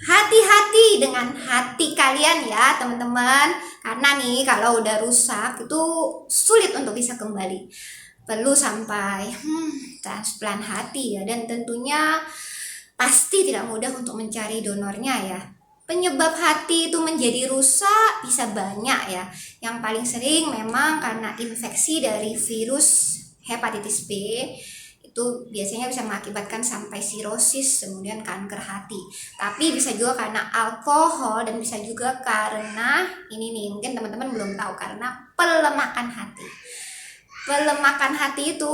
hati-hati dengan hati kalian ya teman-teman. Karena nih kalau udah rusak itu sulit untuk bisa kembali. Perlu sampai transplant hati ya. Dan tentunya pasti tidak mudah untuk mencari donornya ya. Penyebab hati itu menjadi rusak bisa banyak ya. Yang paling sering memang karena infeksi dari virus hepatitis B. Itu biasanya bisa mengakibatkan sampai sirosis, kemudian kanker hati. Tapi bisa juga karena alkohol dan bisa juga karena ini nih, mungkin teman-teman belum tahu, karena pelemakan hati. Pelemakan hati itu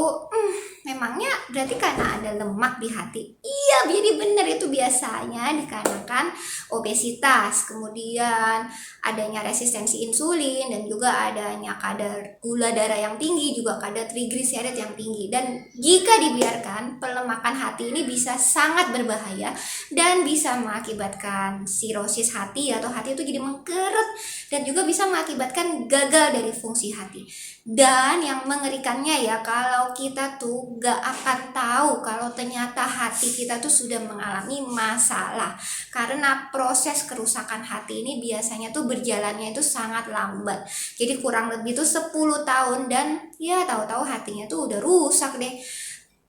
memangnya berarti karena ada lemak di hati? Iya, jadi benar, itu biasanya dikarenakan obesitas, kemudian adanya resistensi insulin, dan juga adanya kadar gula darah yang tinggi, juga kadar trigliserid yang tinggi. Dan jika dibiarkan, pelemakan hati ini bisa sangat berbahaya dan bisa mengakibatkan sirosis hati atau hati itu jadi mengkerut, dan juga bisa mengakibatkan gagal dari fungsi hati. Dan yang mengerikannya ya, kalau kita tuh gak akan tahu kalau ternyata hati kita tuh sudah mengalami masalah. Karena proses kerusakan hati ini biasanya tuh berjalannya itu sangat lambat. Jadi kurang lebih tuh 10 tahun, dan ya tahu-tahu hatinya tuh udah rusak deh.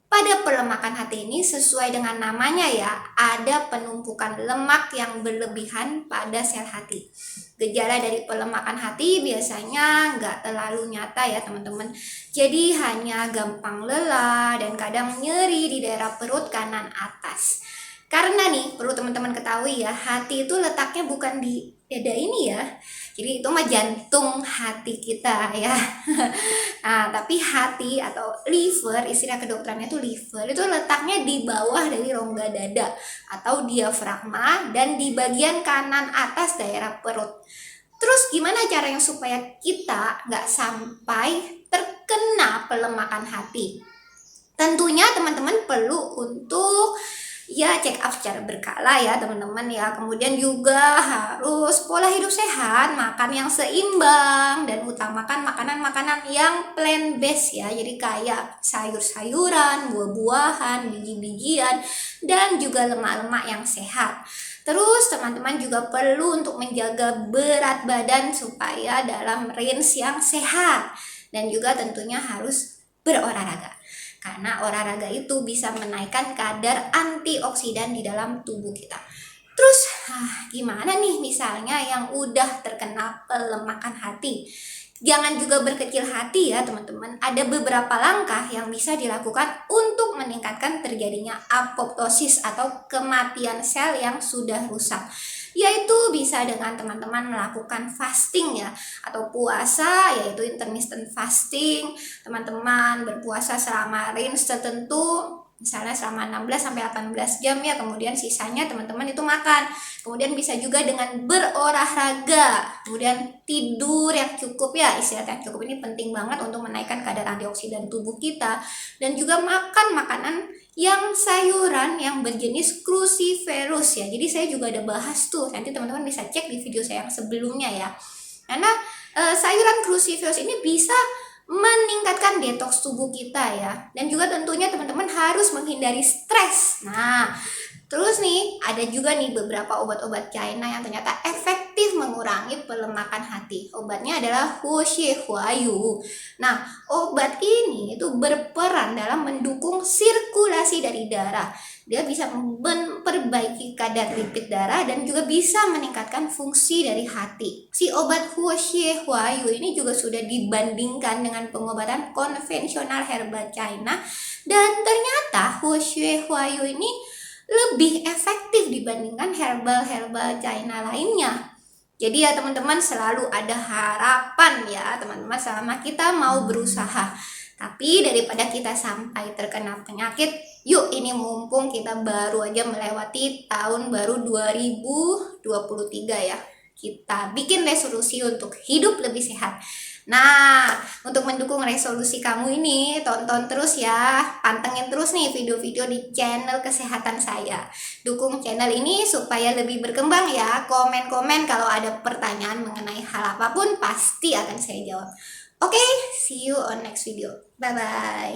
Pada pelemakan hati ini sesuai dengan namanya ya, ada penumpukan lemak yang berlebihan pada sel hati. Gejala dari pelemakan hati biasanya nggak terlalu nyata ya teman-teman. Jadi hanya gampang lelah dan kadang nyeri di daerah perut kanan atas. Karena nih perlu teman-teman ketahui ya, hati itu letaknya bukan di dada ini ya. Jadi itu mah jantung hati kita ya. Nah, tapi hati atau liver, istilah kedokterannya itu liver, itu letaknya di bawah dari rongga dada atau diafragma dan di bagian kanan atas daerah perut. Terus gimana caranya supaya kita nggak sampai terkena pelemakan hati? Tentunya teman-teman perlu untuk ya check up secara berkala ya teman-teman ya. Kemudian juga harus pola hidup sehat, makan yang seimbang, dan utamakan makanan-makanan yang plant based ya. Jadi kayak sayur-sayuran, buah-buahan, biji-bijian, dan juga lemak-lemak yang sehat. Terus teman-teman juga perlu untuk menjaga berat badan supaya dalam range yang sehat, dan juga tentunya harus berolahraga. Karena olahraga itu bisa menaikkan kadar antioksidan di dalam tubuh kita. Terus gimana nih misalnya yang udah terkena pelemakan hati? Jangan juga berkecil hati ya teman-teman. Ada beberapa langkah yang bisa dilakukan untuk meningkatkan terjadinya apoptosis atau kematian sel yang sudah rusak. Yaitu bisa dengan teman-teman melakukan fasting ya, atau puasa, yaitu intermittent fasting. Teman-teman berpuasa selama range tertentu, misalnya selama 16 sampai 18 jam ya, kemudian sisanya teman-teman itu makan. Kemudian bisa juga dengan berolahraga, kemudian tidur yang cukup ya. Istirahat yang cukup ini penting banget untuk menaikkan kadar antioksidan tubuh kita, dan juga makan makanan yang sayuran yang berjenis cruciferous ya. Jadi saya juga ada bahas tuh, nanti teman-teman bisa cek di video saya yang sebelumnya ya. Karena sayuran cruciferous ini bisa meningkatkan detoks tubuh kita ya. Dan juga tentunya teman-teman harus menghindari stres. Nah, terus nih ada juga nih beberapa obat-obat China yang ternyata efektif mengurangi pelemakan hati. Obatnya adalah Huoxie Huayu. Nah, obat ini itu berperan dalam mendukung sirkulasi dari darah. Dia bisa memperbaiki kadar lipid darah dan juga bisa meningkatkan fungsi dari hati. Si obat Huoxie Huayu ini juga sudah dibandingkan dengan pengobatan konvensional herbal China, dan ternyata Huoxie Huayu ini lebih efektif dibandingkan herbal-herbal China lainnya. Jadi ya teman-teman, selalu ada harapan ya teman-teman selama kita mau berusaha. Tapi daripada kita sampai terkena penyakit, yuk ini mumpung kita baru aja melewati tahun baru 2023 ya, kita bikin resolusi untuk hidup lebih sehat. Nah, untuk mendukung resolusi kamu ini, tonton terus ya, pantengin terus nih video-video di channel kesehatan saya. Dukung channel ini supaya lebih berkembang ya. Komen-komen kalau ada pertanyaan mengenai hal apapun, pasti akan saya jawab. Oke, see you on next video. Bye-bye.